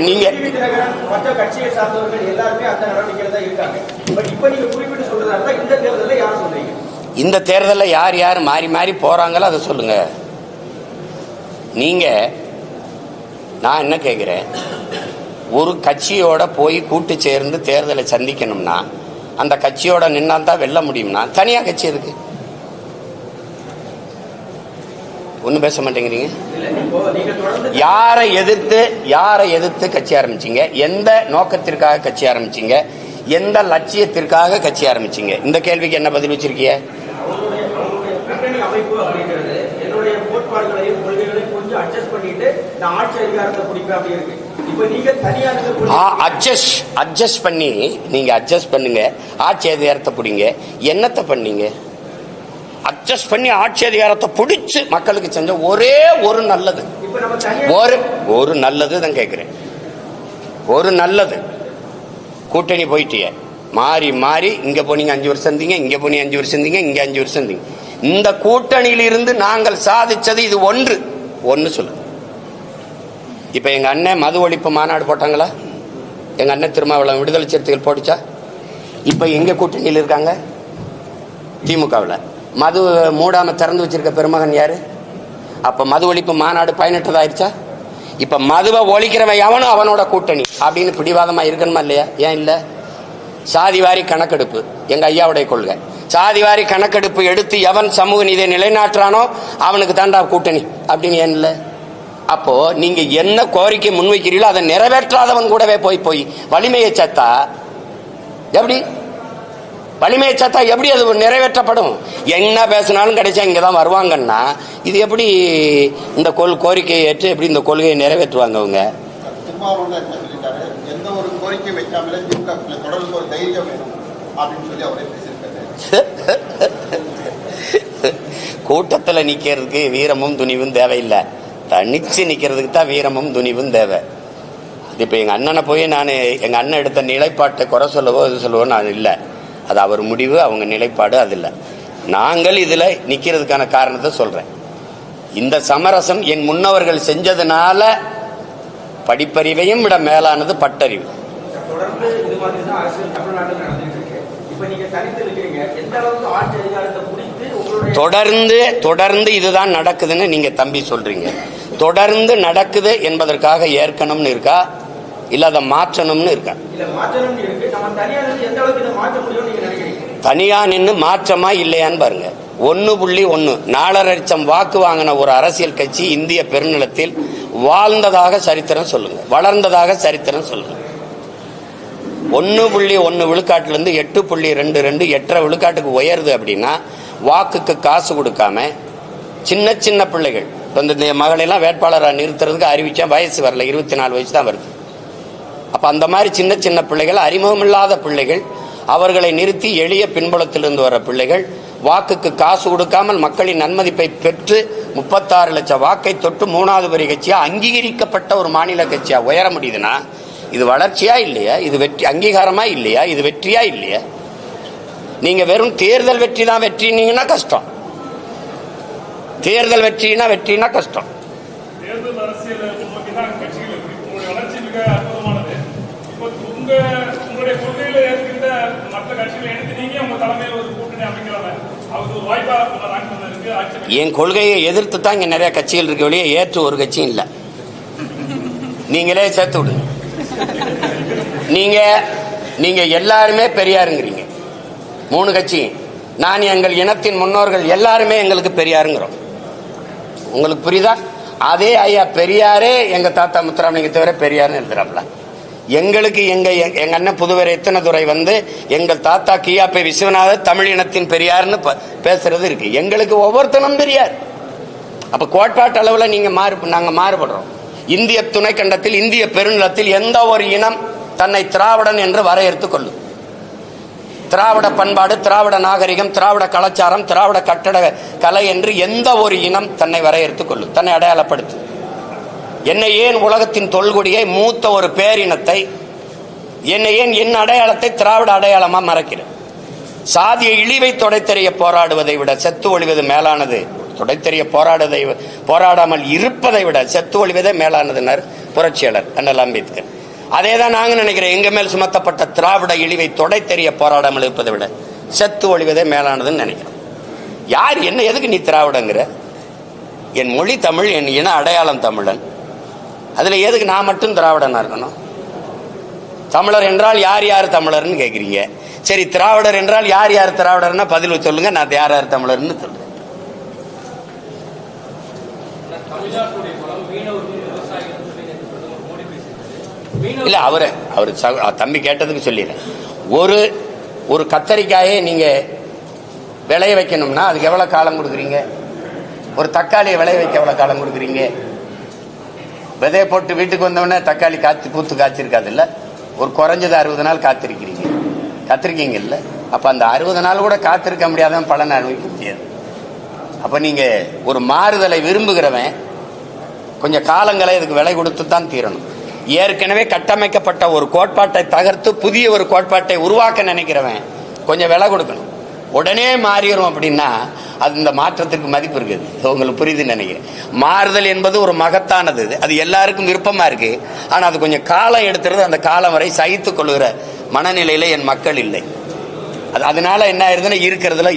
A: நீங்க இந்த தேர்தலில் யார் யார் மாறி மாறி போறாங்களோ அதை சொல்லுங்க. நீங்க நான் என்ன கேட்கிறேன், ஒரு கட்சியோட போய் கூட்டு சேர்ந்து தேர்தலை சந்திக்கணும்னா அந்த கட்சியோட நின்னா தான் வெல்ல முடியும்னா தனியா கட்சி இருக்கு. ஒன்னும் பேச மாட்டேங்கிறீங்க. யாரை எதிர்த்து கட்சி ஆரம்பிச்சீங்க? எந்த நோக்கத்திற்காக கட்சி ஆரம்பிச்சீங்க? எந்த லட்சியத்திற்காக கட்சி ஆரம்பிச்சீங்க? இந்த கேள்விக்கு என்ன பதில் வச்சிருக்கீங்க? அட்ஜஸ்ட் பண்ணி நீங்க அட்ஜஸ்ட் பண்ணுங்க, ஆட்சி அதிகாரத்தை பிடிங்க. என்னத்தை பண்ணீங்க? அட்ஜஸ்ட் பண்ணி ஆட்சி அதிகாரத்தை பிடிச்சு மக்களுக்கு செஞ்ச ஒரே ஒரு நல்லது, ஒரு நல்லது தான் கேட்கிறேன். ஒரு நல்லது. கூட்டணி போயிட்டிய மாறி மாறி இங்க போனீங்க 5 வருஷம் இருந்தீங்க, இங்க போனீங்க 5 வருஷம் இருந்தீங்க, இங்க 5 வருஷம் இருந்தீங்க. இந்த கூட்டணியிலிருந்து நாங்கள் சாதிச்சது இது ஒன்று சொல்லு. இப்ப எங்க அண்ணன் மது ஒழிப்பு மாநாடு போட்டாங்களா? எங்க அண்ணன் திருமாவளவன் விடுதலை சிறுத்தைகள் போட்டுச்சா? இப்ப எங்க கூட்டணியில் இருக்காங்க? திமுகவில். மது மூடாம திறந்து வச்சிருக்க பெருமகன் யாரு? அப்ப மது ஒழிப்பு மாநாடு பயனற்றதாயிருச்சா? இப்ப மதுவை ஒழிக்கிறவன் எவனும் அவனோட கூட்டணி அப்படின்னு பிடிவாதமா இருக்கணுமா இல்லையா? ஏன் இல்ல? சாதிவாரி கணக்கெடுப்பு எங்க ஐயாவுடைய கொள்கை. சாதிவாரி கணக்கெடுப்பு எடுத்து எவன் சமூக நீதியை நிலைநாட்டுறானோ அவனுக்கு தாண்டா கூட்டணி அப்படின்னு ஏன் இல்லை? அப்போ நீங்க என்ன கோரிக்கை முன்வைக்கிறீங்களோ அதை நிறைவேற்றாதவன் கூடவே போய் வலிமையை சத்தா எப்படி? வலிமையை சத்தா எப்படி அது நிறைவேற்றப்படும்? என்ன பேசினாலும் கிடைச்சா இங்கதான் வருவாங்கன்னா இது எப்படி இந்த கோரிக்கையை ஏற்று எப்படி இந்த கொள்கையை நிறைவேற்றுவாங்க அவங்க?
B: எந்த ஒரு கோரிக்கை வைக்காமலே தொடர்ந்து ஒரு தைரியம் வேணும் அப்படின்னு சொல்லி அவரே பேசியிருக்காரு.
A: கூட்டத்துல நிக்கிறதுக்கு வீரமும் துணிவும் தேவையில்லை, தனிச்சு நிக்கிறதுக்கு தான் வீரமும் துணிவும் தேவை. இப்ப எங்க அண்ணனை போய் நான் எங்க அண்ணன் எடுத்த நிலைப்பாட்டை குறை சொல்லவோ இது சொல்லவோ நான் இல்லை. அது அவர் முடிவு, அவங்க நிலைப்பாடு. அது இல்லை. நாங்கள் இதுல நிக்கிறதுக்கான காரணத்தை சொல்றேன். இந்த சமரசம் என் முன்னவர்கள் செஞ்சதுனால படிப்பறிவையும் விட மேலானது பட்டறிவு. தொடர்ந்து இதுதான் நடக்குதுன்னு நீங்க தம்பி சொல்றீங்க. தொடர்ந்து நடக்குது என்பதற்காக ஏற்கனம்னு இருக்கா, இல்ல அதை மாற்றணும்னு இருக்கா? தனியா நின்று மாற்றமா இல்லையான்னு பாருங்க. 1.1 4.5 லட்சம் வாக்கு வாங்கின ஒரு அரசியல் கட்சி இந்திய பெருநிலத்தில் வாழ்ந்ததாக சரித்திரம் சொல்லுங்க, வளர்ந்ததாக சரித்திரம் சொல்லுங்க. 1.1 விழுக்காட்டிலிருந்து 8.22 8.5 விழுக்காட்டுக்கு உயருது அப்படின்னா வாக்குக்கு காசு கொடுக்காம சின்ன சின்ன பிள்ளைகள் இந்த மகளெல்லாம் வேட்பாளராக நிறுத்துறதுக்கு அறிவிச்சா வயசு வரல, 24 வயசு தான் வருது. அப்ப அந்த மாதிரி சின்ன சின்ன பிள்ளைகள், அறிமுகமில்லாத பிள்ளைகள், அவர்களை நிறுத்தி எளிய பின்புலத்திலிருந்து வர பிள்ளைகள் வாக்குக்கு காசு கொடுக்காமல் மக்களின் நன்மதிப்பை பெற்று 36 லட்சம் வாக்கை தொட்டு 3வது பெரிய கட்சியா அங்கீகரிக்கப்பட்ட ஒரு மாநில கட்சியா உயர முடியுதுன்னா இது வளர்ச்சியா இல்லையா? இது வெற்றி அங்கீகாரமா இல்லையா? இது வெற்றியா இல்லையா? நீங்க வெறும் தேர்தல் வெற்றி தான் வெற்றினீங்கன்னா கஷ்டம். தேர்தல் வெற்றினா கஷ்டம்.
D: தேர்தல் அரசியல் நோக்கி தான் கட்சிகள் உங்களுடைய வளர்ச்சி மிக அற்புதமானது. இப்போ உங்களுடைய கொள்கையில இருக்கின்ற மற்ற கட்சிகளை எடுத்து நீங்க உங்க தலைமையில் ஒரு கூட்டணி அமைக்கலாமே, அவருக்கு ஒரு வாய்ப்பா இருக்கு.
A: என் கொள்கையை எதிர்த்து தான் இங்க நிறைய கட்சிகள் இருக்க வழியே ஏற்று ஒரு கட்சியும் இல்லை. நீங்களே சேர்த்து விடுங்க. நீங்க நீங்க எல்லாருமே பெரியாருங்கிறீங்க. 3 கட்சி. நான் எங்கள் இனத்தின் முன்னோர்கள் எல்லாருமே எங்களுக்கு பெரியாருங்கிறோம். உங்களுக்கு புரியுதா? அதே ஐயா பெரியாரே எங்க தாத்தா முத்துராமலிங்க தவிர பெரியார்னு எழுதுறாப்ல. எங்களுக்கு எங்க அண்ணன் புதுவர் எத்தனதுரை வந்து எங்கள் தாத்தா கியாப்பை விஸ்வநாதர் தமிழ் இனத்தின் பெரியார்னு பேசுறது இருக்கு. எங்களுக்கு ஒவ்வொருத்தனும் பெரியார். அப்ப கோட்பாட்டு அளவுல நீங்க நாங்க மாறுபடுறோம். இந்திய துணைக்கண்டத்தில் இந்திய பெருநிலத்தில் எந்த ஒரு இனம் தன்னை திராவிடன் என்று வரையறுத்துக் கொள்ளும். திராவிட பண்பாடு, திராவிட நாகரிகம், திராவிட கலாச்சாரம், திராவிட கட்டட கலை என்று எந்த ஒரு இனம் தன்னை வரையறுத்துக் கொள்ளும், தன்னை அடையாளப்படுத்து. என்னை ஏன் உலகத்தின் தொல்குடியை மூத்த ஒரு பேரினத்தை, என்னை ஏன் என் அடையாளத்தை திராவிட அடையாளமா மறைக்கிறேன்? சாதிய இழிவை தொடைத்தெறிய போராடுவதை விட செத்து ஒழிவது மேலானது. தொடைத்தெறிய போராடாமல் இருப்பதை விட செத்து ஒழிவதே மேலானதுன்னார் புரட்சியாளர் அண்ணல் அம்பேத்கர். அதே தான் நாங்க நினைக்கிறேன். எங்க மேல் சுமத்தப்பட்ட திராவிட இழிவை தொடைத்தெறிய போராடாமல் இருப்பதை விட செத்து ஒழிவதே மேலானதுன்னு நினைக்கிறோம். யார் என்ன எதுக்கு நீ திராவிடங்கிற? என் மொழி தமிழ், என் இன அடையாளம் தமிழன். அதுல எதுக்கு நான் மட்டும் திராவிடனா இருக்கணும்? தமிழர் என்றால் யார் யார் தமிழர்னு கேட்குறீங்க. சரி, திராவிடர் என்றால் யார் யார் திராவிடர்னா பதில் சொல்லுங்க. நான் யார் யார் தமிழர்னு சொல்றேன். இல்ல அவரு தம்பி கேட்டதுக்கு சொல்லிடுறேன். ஒரு கத்தரிக்காயை நீங்க விளைய வைக்கணும்னா அதுக்கு எவ்வளவு காலம் கொடுக்குறீங்க? ஒரு தக்காளியை விளைய வைக்க எவ்வளவு காலம் கொடுக்குறீங்க? விதைய போட்டு வீட்டுக்கு வந்தவொடனே தக்காளி பூத்து காய்ச்சிருக்காது இல்ல. ஒரு குறைஞ்சது 60 நாள் காத்திருக்கீங்க இல்ல. அப்ப அந்த 60 நாள் கூட காத்திருக்க முடியாதவன் பலனை அனுபவிக்க முடியாது. அப்ப நீங்க ஒரு மாறுதலை விரும்புகிறவன் கொஞ்சம் காலங்களை இதுக்கு விலை கொடுத்து தான் தீரணும். ஏற்கனவே கட்டமைக்கப்பட்ட ஒரு கோட்பாட்டை தகர்த்து புதிய ஒரு கோட்பாட்டை உருவாக்க நினைக்கிறவன் கொஞ்சம் விலை கொடுக்கணும். உடனே மாறிடும் அப்படின்னா அது இந்த மாற்றத்துக்கு மதிப்பு இருக்குது. உங்களுக்கு புரியுதுன்னு நினைக்கிறேன். மாறுதல் என்பது ஒரு மகத்தானது. அது எல்லாருக்கும் விருப்பமா இருக்கு. ஆனா அது கொஞ்சம் காலம் எடுத்துறது. அந்த காலம் வரை சகித்துக் கொள்கிற மனநிலையில என் மக்கள் இல்லை. அதனால என்ன ஆயிருதுன்னா இருக்கிறதுல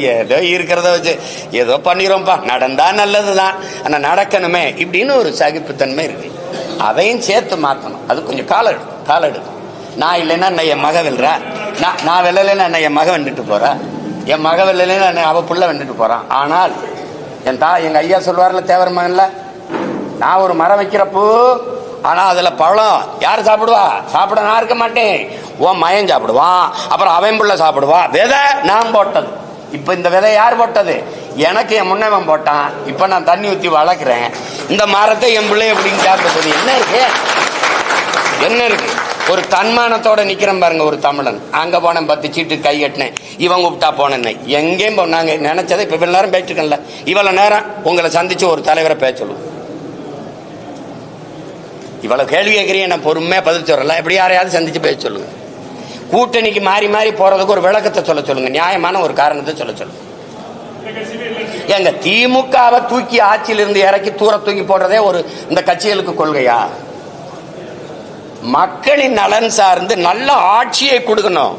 A: இருக்கிறத வச்சு ஏதோ பண்ணிடும்ப்பா, நடந்தா நல்லதுதான், ஆனா நடக்கணுமே இப்படின்னு ஒரு சகிப்புத்தன்மை இருக்கு. அதையும் சேர்த்து மாற்றணும். அது கொஞ்சம் காலம் எடுக்கும். நான் இல்லைன்னா என் மக வெல்றா, நான் வெல்லலைன்னா என் மக வெண்டுட்டு போறா, என் மக வெல்லலைன்னா அவ புள்ள வெண்டுட்டு போறான். ஆனால் எங்க ஐயா சொல்லுவார்ல தேவர் மகன்ல, நான் ஒரு மரம் வைக்கிறப்போ ஆனா அதுல பழம் யாரு சாப்பிடுவா? சாப்பிட நான் இருக்க மாட்டேன், உன் மயம் சாப்பிடுவான், அப்புறம் அவன் புள்ள சாப்பிடுவான். விதை நான் போட்டது. இப்ப இந்த விதை யார் போட்டது? எனக்கு என் முன்னவன் போட்டான். இப்ப நான் தண்ணி ஊத்தி வளர்க்கிறேன். இந்த மரத்தை என் பிள்ளை எப்படின்னு சாப்பிடுறது என்ன இருக்கு? ஒரு தன்மானத்தோட நிக்கிறேன் பாருங்க ஒரு தமிழன். அங்க போனேன், 10 சீட்டு கை கட்டினேன், இவங்க கூப்பிட்டா போனேன். எங்கேயும் போனாங்க நினைச்சதை இப்ப இவ்வளவு நேரம் பேசிட்டுக்கல. இவ்வளவு நேரம் உங்களை சந்திச்சு ஒரு தலைவரை பேச சொல்லுவோம். இவ்வளவு கேள்வி கேட்கறீங்க, நான் பொறுமையா பதில் சொல்லலாம். எப்படி யாரையாவது சந்திச்சு பேச சொல்லுங்க. கூட்டணிக்கு மாறி மாறி போறதுக்கு ஒரு விளக்கத்தை சொல்ல சொல்லுங்க. நியாயமான ஒரு காரணத்தை சொல்ல சொல்லுங்க. எங்க திமுகவை தூக்கி ஆட்சியிலிருந்து இறக்கி தூக்கி போடுறதே ஒரு இந்த கட்சிகளுக்கு கொள்கையா? மக்களின் நலன் சார்ந்து நல்ல ஆட்சியை கொடுக்கணும்,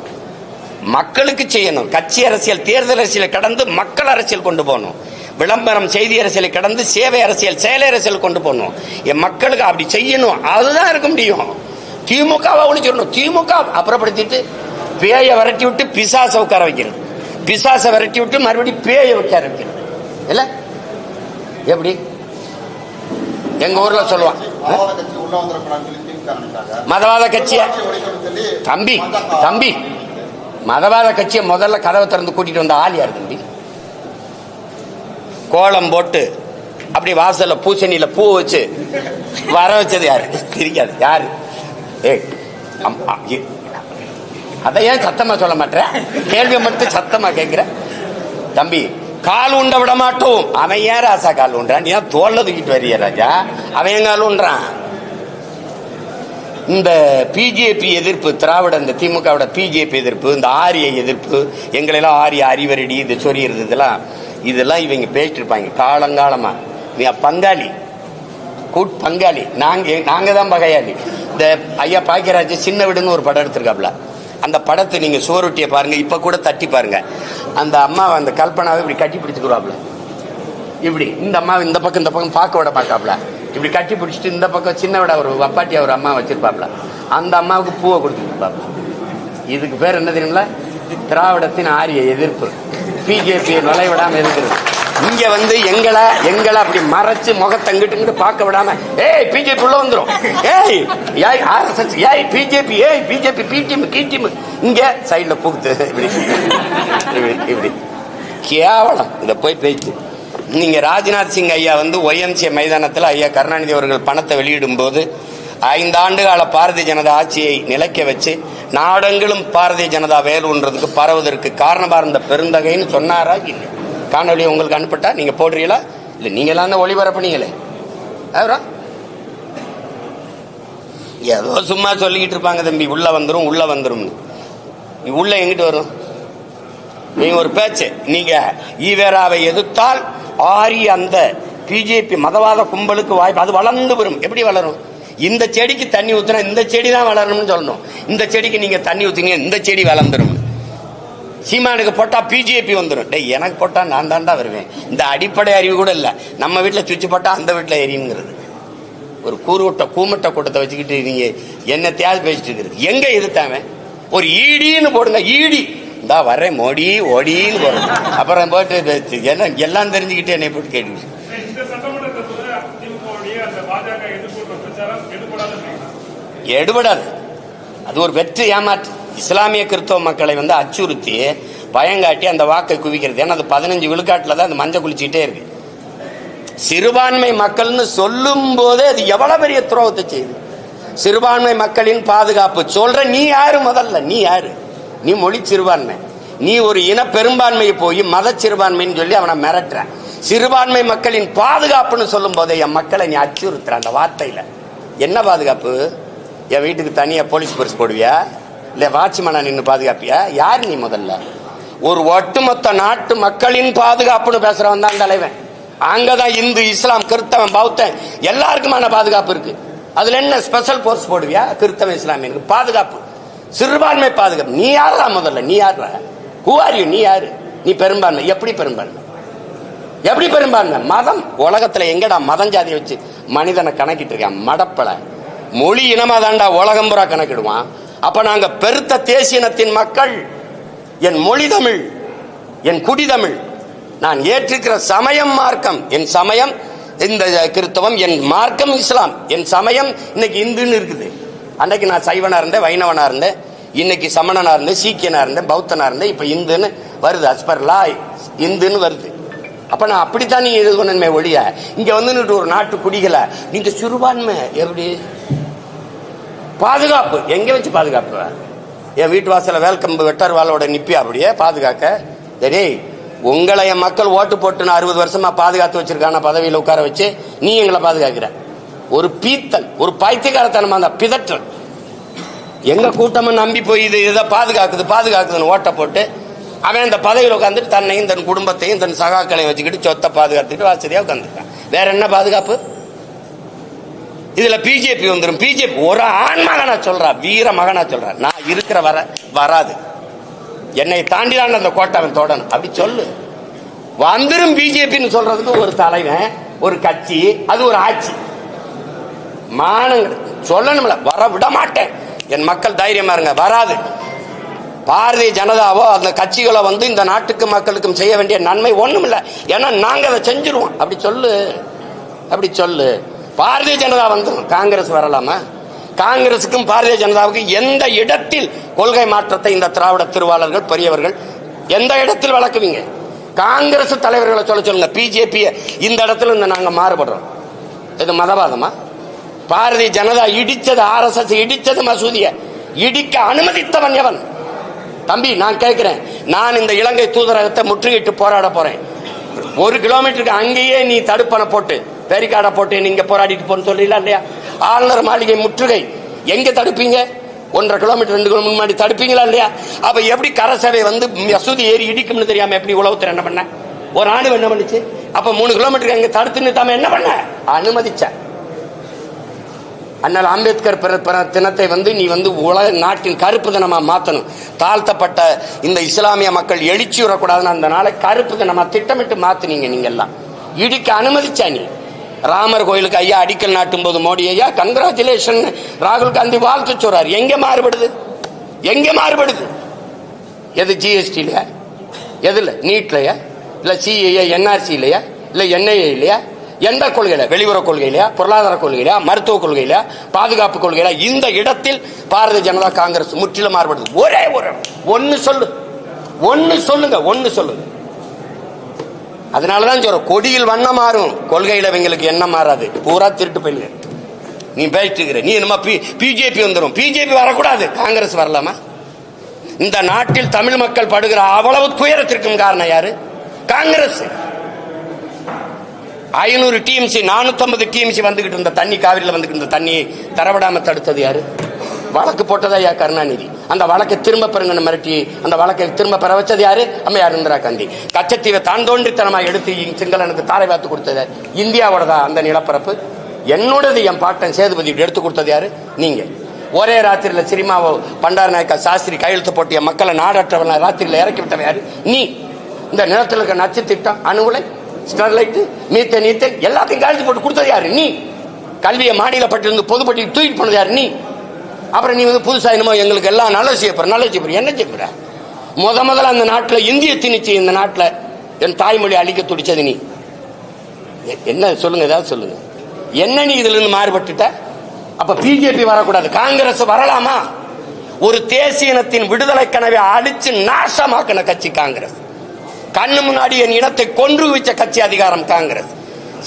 A: மக்களுக்கு செய்யணும். கட்சி அரசியல், தேர்தல் அரசியலை கடந்து மக்கள் அரசியல் கொண்டு போகணும். விளம்பரம், செய்தி அரசியலை கடந்து சேவை அரசியல், செயல் அரசியல் கொண்டு போகணும். என் மக்களுக்கு அப்படி செய்யணும். அதுதான் இருக்க முடியும். திமுகவை ஒழிச்சிடணும். திமுக அப்புறப்படுத்திட்டு பேயை விரட்டி விட்டு பிசாசை உட்கார வைக்கிறது, பிசாசை விரட்டி விட்டு மறுபடியும் பேயை உட்கார வைக்கிறது இல்ல. எப்படி எங்க ஊர்ல சொல்லுவான், மதவாத கட்சிய தம்பி மதவாத கட்சியை முதல்ல கதவை திறந்து கூட்டிட்டு வந்த ஆள் யாரு தம்பி? கோலம் போட்டு அப்படி வாசல்ல பூசணியில பூ வச்சு வர வச்சது யாரு? தெரியாது யாரு? அதை ஏன் சத்தமா சொல்ல மாட்டேன்? கேள்வியை மட்டும் சத்தமா கேட்கிற தம்பி. கால் உண்ட விட மாட்டோம். அவன் ஏன் ராசா கால் உண்றான்? நீ தோல்ல தூக்கிட்டு வரிய ராஜா, அவன் கால் உண்றான். இந்த பிஜேபி எதிர்ப்பு, திராவிட இந்த திமுகவோட பிஜேபி எதிர்ப்பு, இந்த ஆரிய எதிர்ப்பு, எங்களெல்லாம் ஆரிய அறிவரடி இது சொறியறது, இதெல்லாம் இவங்க பேசிட்டு இருப்பாங்க காலங்காலமா. நீ பங்காளி, பங்காளி, நாங்க தான் பகையாளி. இந்த ஐயா பாக்கியராஜ் சின்ன வீடுன்னு ஒரு படம் எடுத்திருக்காப்ல. அந்த படத்தை நீங்க சோறுட்டிய பாருங்க, இப்ப கூட தட்டி பாருங்க. அந்த அம்மாவை, அந்த கல்பனாவை இப்படி கட்டி பிடிச்சுக்கிறாப்ல. இப்படி இந்த அம்மா இந்த பக்கம் பார்க்க விட பார்க்காப்ல. இப்படி கட்டி பிடிச்சிட்டு இந்த பக்கம் சின்ன விட ஒரு வப்பாட்டியா ஒரு அம்மா வச்சிருப்பாப்ல. அந்த அம்மாவுக்கு பூவை கொடுத்துருப்பாப்ல. இதுக்கு பேர் என்ன தெரியுங்களா? திராவிடத்தின் ஆரிய எதிர்ப்பு. பிஜேபி நுழைவிடாம எதிர்க்கிறது. இங்க வந்து எங்களை அப்படி மறைச்சு முகத்தங்கிட்டு பார்க்க விடாம ஏய் பிஜேபி உள்ள வந்துரும், ஏய் RSS, ஏய் பிஜேபி, ஏய் பிஜேபி பிடிஎம் இங்க சைட்ல புகுத்து இப்படி கேவலம். இத போய் பேச்சு. நீங்க ராஜ்நாத் சிங் ஐயா வந்து OMC மைதானத்தில் ஐயா கருணாநிதி அவர்கள் பணத்தை வெளியிடும் போது 5 ஆண்டு கால பாரதிய ஜனதா ஆட்சியை நிலைக்க வச்சு நாடெங்கிலும் பாரதிய ஜனதா வேலுன்றதுக்கு பரவுவதற்கு காரணமா இருந்த பெருந்தகைன்னு சொன்னாரா இல்லை? காணொலி உங்களுக்கு அனுப்பிட்டா நீங்க போடுறீங்களா? இல்ல நீங்க எல்லாம் தான் ஒளிபரப்புனீங்களே. ஏதோ சும்மா சொல்லிக்கிட்டு இருப்பாங்க, தம்பி உள்ள வந்துரும் உள்ள வந்துரும். உள்ள எங்கிட்டு வரும்? நீங்க ஒரு பேச்சு. நீங்க ஈவேராவை எதிர்த்தால் ஆரி அந்த பிஜேபி மதவாத கும்பலுக்கு வாய்ப்பு, அது வளர்ந்து வரும். எப்படி வளரும்? இந்த செடிக்கு தண்ணி ஊத்துனா இந்த செடி தான் வளரணும்னு சொல்லணும். இந்த செடிக்கு நீங்க தண்ணி ஊத்துங்க, இந்த செடி வளர்ந்துரும். சீமானுக்கு போட்டா பிஜேபி வந்துடும். டேய் எனக்கு போட்டா நான் தாண்டா வருவேன். இந்த அடிப்படை அறிவு கூட இல்ல. நம்ம வீட்டுல சுவிட்ச் போட்டா அந்த வீட்டுல எரியுங்கிறது. ஒரு கூமட்ட கூட்டத்தை வச்சுக்கிட்டு நீங்க என்னத்தையாவது பேசிட்டு இருக்கிறது. எங்க எதிர்த்தாம ஒரு ஈடின்னு போடுங்க. ஈடி இந்தா வர்றேன் மோடி ஓடின்னு போடுங்க. அப்புறம் போட்டு எல்லாம் தெரிஞ்சுக்கிட்டு என்னை போட்டு கேட்டு எடுபடாது. அது ஒரு வெற்றி ஏமாற்று. இஸ்லாமிய கிறிஸ்தவ மக்களை வந்து அச்சுறுத்தி பயங்காட்டி அந்த வாக்கை குவிக்கிறது. ஏன்னா அது 15 விழுக்காட்டுல தான் அந்த மஞ்சள் குளிச்சுட்டே இருக்கு. சிறுபான்மை மக்கள்னு சொல்லும் போதே அது எவ்வளவு பெரிய துரோகத்தை செய்யுது. சிறுபான்மை மக்களின் பாதுகாப்பு சொல்ற நீ யாரு? முதல்ல நீ யாரு? நீ மொழி சிறுபான்மை. நீ ஒரு இன பெரும்பான்மையை போய் மத சிறுபான்மைன்னு சொல்லி அவனை மிரட்டுற. சிறுபான்மை மக்களின் பாதுகாப்புன்னு சொல்லும் போதே என் மக்களை நீ அச்சுறுத்துற. அந்த வார்த்தையில என்ன பாதுகாப்பு? என் வீட்டுக்கு தனியா போலீஸ் பரிசு போடுவியா? இல்ல வாட்ச்மேனா நின்று பாதுகாப்பியா? யார் நீ? முதல்ல ஒரு ஒட்டுமொத்த நாட்டு மக்களின் பாதுகாப்புன்னு பேசுறவன் தான் தலைவன். அங்கதான் இந்து இஸ்லாம் கிறிஸ்தவன் பௌத்தன் எல்லாருக்குமான பாதுகாப்பு இருக்கு. அதுல என்ன ஸ்பெஷல் போர்ஸ் போடுவியா? கிறிஸ்தவ இஸ்லாமியனுக்கு பாதுகாப்பு, சிறுபான்மை பாதுகாப்பு. நீ யாரா? முதல்ல நீ யாரா? Who are you? நீ யாரு? நீ பெரும்பான்மை. எப்படி பெரும்பான்மை? எப்படி பெரும்பான்மை? மதம். உலகத்துல எங்கடா மதம் ஜாதியை வச்சு மனிதனை கணக்கிட்டு இருக்கான்? மடப்பல மொழி இனமா தாண்டா உலகம் புறா கணக்கிடுவான். அப்ப நாங்க பெருத்த தேசியனத்தின் மக்கள். என் மொழி தமிழ், என் குடி தமிழ். நான் ஏற்றிருக்கிற சமயம் மார்க்கம். என் சமயம் இந்த கிறிஸ்தவம், என் மார்க்கம் இஸ்லாம், என் சமயம் இன்னைக்கு இந்துன்னு இருக்குது. அன்னைக்கு நான் சைவனா இருந்தேன், வைணவனா இருந்தேன், இன்னைக்கு சமணனா இருந்தேன், சீக்கியனா இருந்தேன், பௌத்தனா இருந்தேன், இப்ப இந்துன்னு வருது. அஸ்பர்லா இந்துன்னு வருது. அப்ப நான் அப்படித்தான் நீங்க இது கொண்டமே ஒழிய இங்க வந்து ஒரு நாட்டு குடிகளை நீங்க சிறுபான்மை எப்படி பாதுகாப்பு? எங்க வச்சு பாதுகாப்பு? என் வீட்டு வாசல வெல்கம் வெட்டர் வாளோட நிப்பி அப்படியே பாதுகாக்க? சரி, உங்களை என் மக்கள் ஓட்டு போட்டு 60 வருஷமா பாதுகாத்து வச்சிருக்கான பதவியில் உட்கார வச்சு நீ எங்களை பாதுகாக்கிற. ஒரு பீத்தல், ஒரு பைத்தியக்காரத்தனமா அந்த பிதற்றல். எங்க கூட்டமா நம்பி போய் இது இதை பாதுகாக்குதுன்னு ஓட்ட போட்டு அவன் இந்த பதவியில் உட்காந்துட்டு தன்னையும் தன் குடும்பத்தையும் தன் சகாக்களையும் வச்சுக்கிட்டு சொத்தை பாதுகாத்துக்கிட்டு வசதியா உட்காந்துருக்கான். வேற என்ன பாதுகாப்பு? இதுல பிஜேபி வந்துடும். பிஜேபி ஒரு ஆண் மகனா சொல்றா, வீர மகனா சொல்றா, நான் இருக்கிற வராது, என்னை தாண்டிதான் அந்த கோட்டவன் தொடணும் அப்படி சொல்லு. வந்துடும் பிஜேபின்னு சொல்றதுக்கு ஒரு தலைவன், ஒரு கட்சி, அது ஒரு ஆட்சி. மானங்கள் சொல்லணும்ல, வர விட மாட்டேன். என் மக்கள் தைரியமா இருங்க, வராது. பாரதிய ஜனதாவோ அந்த கட்சிகளோ வந்து இந்த நாட்டுக்கு மக்களுக்கும் செய்ய வேண்டிய நன்மை ஒண்ணும் இல்லை. ஏன்னா நாங்க அதை செஞ்சிருவோம். அப்படி சொல்லு. பாரதிய ஜனதா வந்துடும். காங்கிரஸ் வரலாமா? காங்கிரசுக்கும் பாரதிய ஜனதாவுக்கும் எந்த இடத்தில் கொள்கை மாற்றத்தை இந்த திராவிட திருவாளர்கள் பெரியவர்கள் எந்த இடத்தில் வளர்க்குவீங்க? காங்கிரஸ் தலைவர்களை சொல்லுங்க. பிஜேபி இந்த இடத்துல நாங்க மாறுபடுறோம். இது மதவாதமா? பாரதிய ஜனதா இடிச்சது, RSS இடிச்சது, மசூதிய இடிக்க அனுமதித்தவன் எவன்? தம்பி நான் கேட்கிறேன். நான் இந்த இலங்கை தூதரகத்தை முற்றுகையிட்டு போராட போறேன். 1 கிலோமீட்டருக்கு அங்கேயே நீ தடுப்பணை போட்டு பேரிகார்டை போட்டு நீங்க போராடிட்டு போன்னு சொல்றீங்களா இல்லையா? ஆளுநர் மாளிகை முற்றுகை எங்க தடுப்பீங்க? 1.5 கிலோமீட்டர் 2 கிலோமீட்டர் முன்னாடி தடுப்பீங்களா இல்லையா? அப்ப எப்படி கரசபை வந்து மசூதி ஏறி இடிக்கும்னு தெரியாம எப்படி உளவுத்துறை என்ன பண்ண? ஒரு ஆணு என்ன பண்ணுச்சு? அப்ப 3 கிலோமீட்டருக்கு அங்க தடுத்து நிறுத்தாம என்ன பண்ண? அனுமதிச்ச. அண்ணல் அம்பேத்கர் தினத்தை வந்து நீ வந்து உலக நாட்டின் கருப்பு தினமா மாத்தணும். தாழ்த்தப்பட்ட இந்த இஸ்லாமிய மக்கள் எழுச்சி வரக்கூடாதுன்னு அந்த நாளை கருப்பு தினமா திட்டமிட்டு மாத்தினீங்க. நீங்க எல்லாம் இடிக்க அனுமதிச்சா. நீ ராமர் கோயிலுக்கு ஐயா அடிக்கல் நாட்டும் போது மோடி ஐயா கங்க்ராச்சுலேஷன் ராகுல் காந்தி வாழ்த்து சொல்றாரு. எங்க மாறுபடுது? எங்க மாறுபடுது? எது ஜிஎஸ்டிலையா, எதுல நீட்லையா, இல்ல சிஏ என்ஆர்சிலையா, இல்ல என்ஐஏ இல்லையா? எந்த கொள்கையில? வெளியுறவு கொள்கையிலையா, பொருளாதார கொள்கையிலையா, மருத்துவ கொள்கையிலையா, பாதுகாப்பு கொள்கையில? இந்த இடத்தில் பாரதிய ஜனதா காங்கிரஸ் முற்றிலும் மாறுபடுது. ஒரே ஒரு ஒன்னு சொல்லுங்க. அதனாலதான் சொல்ற, கொடியில் வண்ணம் மாறும், கொள்கையில இவங்களுக்கு என்ன மாறாது, பூரா திருட்டு போயிடுங்க. நீ பேசிட்டு இருக்கிற, நீ நம்ம பிஜேபி வந்துடும், பிஜேபி வரக்கூடாது, காங்கிரஸ் வரலாமா? இந்த நாட்டில் தமிழ் மக்கள் படுகிற அவ்வளவு துயரத்திற்கும் காரணம் யாரு? காங்கிரஸ். 500 டிஎம்சி 450 டிஎம்சி வந்துகிட்டு இருந்த தண்ணி, காவிரியில் வந்துகிட்டு இருந்த தண்ணியை தரவிடாம தடுத்தது யாரு? வழக்கு போட்டதா யா கருணாநிதி. அந்த வழக்கை திரும்ப பெறுங்கன்னு மிரட்டி அந்த வழக்கை திரும்ப பெற வச்சது யாரு? அம்மையார் இந்திரா காந்தி. கச்சத்தீவை தான் தோன்றித்தனமா எடுத்து சிங்களனுக்கு தாரை வாத்து கொடுத்தது இந்தியாவோடதா அந்த நிலப்பரப்பு? என்னோடது, என் பாட்டன் சேதுபதி எடுத்து கொடுத்தது யாரு? நீங்க. ஒரே ராத்திரியில சினிமாவோ பண்டார நாயக்கா சாஸ்திரி கையெழுத்து போட்டிய மக்களை நாடற்றவன ராத்திரியில இறக்கி விட்டவன் யாரு? நீ. இந்த நிலத்தில் இருக்க நச்சு திட்டம், அணுகுலை, ஸ்டெர்லைட், மீத்தேன், ஈத்தேன் எல்லாத்தையும் கையெழுத்து போட்டு கொடுத்தது யாரு? நீ. கல்வியை மாநில பட்டிருந்து பொதுப்பட்டியல் தூக்கிட்டு போனது யாரு? நீ. அப்புறம் நீ வந்து புதுசா என்னமோ எங்களுக்கு எல்லாம் நல்ல செய்யப்படுற என்ன செய்யப்படுற? முதல்ல அந்த நாட்டில் இந்திய திணிச்சு, இந்த நாட்டில் என் தாய்மொழி அழிக்க துடிச்சது நீ. என்ன சொல்லுங்க, ஏதாவது சொல்லுங்க. என்ன நீ இதுல இருந்து மாறுபட்டுட்ட? அப்ப பிஜேபி வரக்கூடாது, காங்கிரஸ் வரலாமா? ஒரு தேசிய இனத்தின் விடுதலை கனவை அழிச்சு நாசமாக்கின கட்சி காங்கிரஸ். கண்ணு முன்னாடி என் இனத்தை கொன்று வச்ச கட்சி அதிகாரம் காங்கிரஸ்.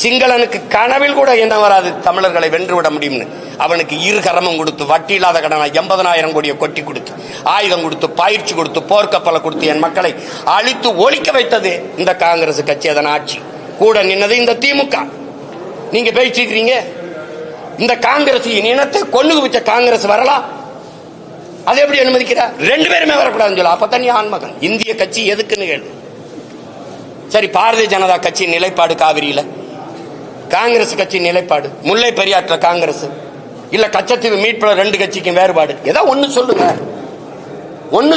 A: சிங்களனுக்கு கனவில் கூட என்ன வராது, தமிழர்களை வென்றுவிட முடியும்னு. அவனுக்கு இரு கரமும் கொடுத்து, வட்டி இல்லாத கடனை 80,000 கோடியை கொட்டி கொடுத்து, ஆயுதம் கொடுத்து, பயிற்சி கொடுத்து, போர்க்கப்பலை கொடுத்து என் மக்களை அழித்து ஒழிக்க வைத்தது இந்த காங்கிரஸ் கட்சி. அதன் ஆட்சி கூட நின்னது இந்த திமுக. நீங்க பேசிக்கிறீங்க இந்த காங்கிரஸ் இனத்தை கொண்டு வச்ச காங்கிரஸ் வரலாம், அதை எப்படி அனுமதிக்கிறா? 2 பேருமே வரக்கூடாதுன்னு சொல்ல. அப்பதான் நீ ஆண்மகன். இந்திய கட்சி எதுக்குன்னு கேள்வி. சரி, பாரதிய ஜனதா கட்சி நிலைப்பாடு காவிரியில, காங்கிரஸ் கட்சி நிலைப்பாடு முல்லை பெரியாற்ற காங்கிரஸ், இல்ல கச்சத்தீவு மீட்புல 2 கட்சிக்கும் வேறுபாடு, ஏதோ ஒண்ணு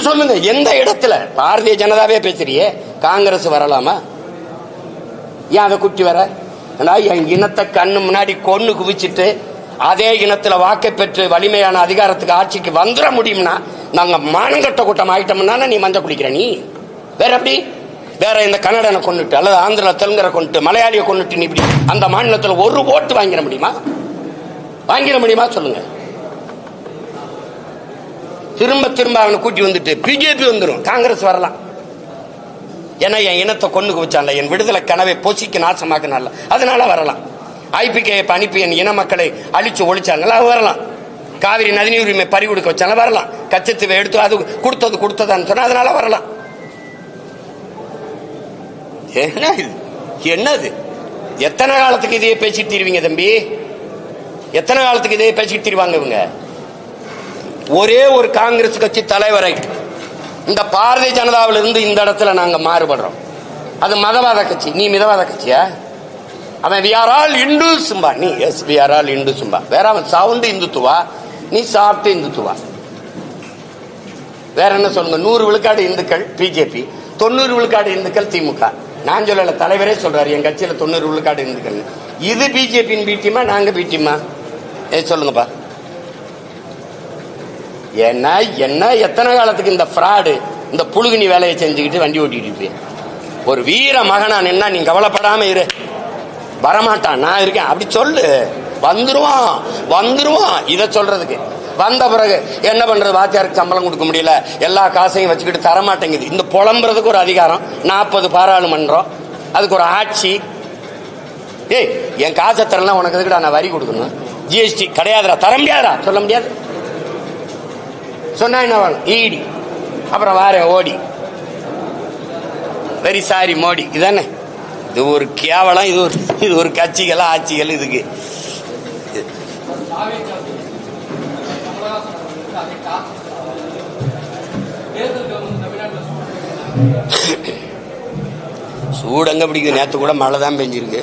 A: சொல்லுங்க. எந்த இடத்துல? பாரதிய ஜனதாவே பேசுறியே, காங்கிரஸ் வரலாமா? ஏன் அதை குட்டி வர? என் இனத்தை கண்ணு முன்னாடி கொன்னு குவிச்சிட்டு அதே இனத்துல வாக்கை பெற்று வலிமையான அதிகாரத்துக்கு ஆட்சிக்கு வந்துட முடியும்னா, நாங்க மானங்கட்ட கூட்டம் ஆயிட்டோம்னா நீ மஞ்சள் குடிக்கிற. நீ வேற எப்படி? வேற இந்த கன்னடனை கொண்டுட்டு, அல்லது ஆந்திரா தெலுங்கரை கொண்டுட்டு, மலையாளியை கொண்டுட்டு நீ இப்படி அந்த மாநிலத்தில் ஒரு ஓட்டு வாங்கிட முடியுமா? சொல்லுங்க. திரும்ப அவனை கூட்டி வந்துட்டு பிஜேபி வந்துடும், காங்கிரஸ் வரலாம். ஏன்னா என் இனத்தை கொண்டு வச்சான்ல, என் விடுதலை கனவை பொசிக்கு நாசமாக்கினால, அதனால வரலாம். ஐபிகே அனுப்பி என் இன மக்களை அழிச்சு ஒழிச்சாங்களா, வரலாம். காவிரி நதிநீர் உரிமை பறி கொடுக்க வச்சாங்க, வரலாம். கச்சத்தீவை எடுத்து அது கொடுத்ததான்னு சொன்னா, அதனால வரலாம். என்னது? எத்தனை காலத்துக்கு இதையே பேசிட்டு தீருவீங்க தம்பி? எத்தனை காலத்துக்கு இதையே பேசிட்டு தீருவாங்க இவங்க? ஒரே ஒரு காங்கிரஸ் கட்சி தலைவரை இந்த பாரதிய ஜனதாவில இருந்து இந்த இடத்துல நாங்க மாறுபடுறோம். அது மதவாத கட்சி, நீ மிதவாத கட்சியா? அவன் we are all Hindus ம்பா, நீ yes we are all Hindus ம்பா. வேற அவன் சவுண்ட் இந்துத்துவா, நீ சாப்பிட்டு இந்துத்துவா. வேற என்ன சொல்லுங்க? 100 விழுக்காடு இந்துக்கள் பிஜேபி, 90 விழுக்காடு இந்துக்கள் திமுக. நான் சொல்லல, தலைவரே சொல்றாரு என் கட்சியில 90 விழுக்காடு இந்துக்கள். இது பிஜேபியின் பீட்டியமா, நாங்க பீட்டியமா? சொல்லுங்கப்பா. என்ன எத்தனை காலத்துக்கு இந்த ஃப்ராடு, இந்த புழுகுனி வேலையை செஞ்சுக்கிட்டு வண்டி ஓட்டிட்டு இருப்பேன்? ஒரு வீர மகனா நின்னா நீ கவலைப்படாம இரு, வரமாட்டான், நான் இருக்கேன் அப்படி சொல்லு. வந்துருவான். இதை சொல்றதுக்கு வந்த பிறகு என்ன பண்றது? வாத்தியாருக்கு சம்பளம் கொடுக்க முடியல, எல்லா காசையும் வச்சுக்கிட்டு தரமாட்டேங்குது. இந்த புலம்புறதுக்கு ஒரு அதிகாரம், 40 பாராளுமன்றம், அதுக்கு ஒரு ஆட்சி. என் காசை தரலாம், உனக்கு எதுக்குடா நான் வரி கொடுக்கணும்? ஜிஎஸ்டி கிடையாதுடா, தர முடியாதுடா, சொல்ல முடியாது. சொன்னா என்ன வேணும்? ஈடி. அப்புறம் வார ஓடி, வெரி சாரி மோடி. இதானே? இது ஒரு கேவலம். இது ஒரு கட்சிகள் ஆட்சிகள். இதுக்கு சூடங்க பிடிக்குது. நேற்று கூட மழை தான் பெஞ்சிருக்கு.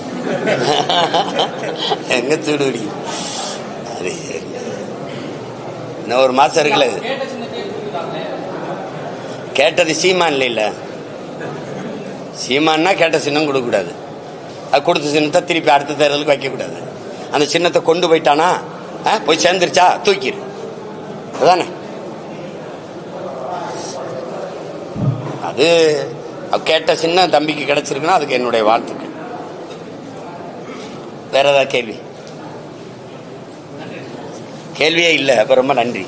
A: எங்க சூடு பிடிக்குது? இன்னும் 1 மாசம் இருக்குல்ல. கேட்டது சீமான்ல இல்ல, சீமான்னா கேட்ட சின்னம் கொடுக்க கூடாது. அது கொடுத்த சின்னத்தை திருப்பி அடுத்த தேர்தலுக்கு வைக்க கூடாது. அந்த சின்னத்தை கொண்டு போயிட்டானா, போய் சேர்ந்துருச்சா தூக்கிடு, அதானே? அது கேட்ட சின்ன தம்பிக்கு கிடைச்சிருக்குன்னா அதுக்கு என்னுடைய வாழ்த்துக்கள். வேற ஏதாவது கேள்வியே இல்லை. அப்ப ரொம்ப நன்றி.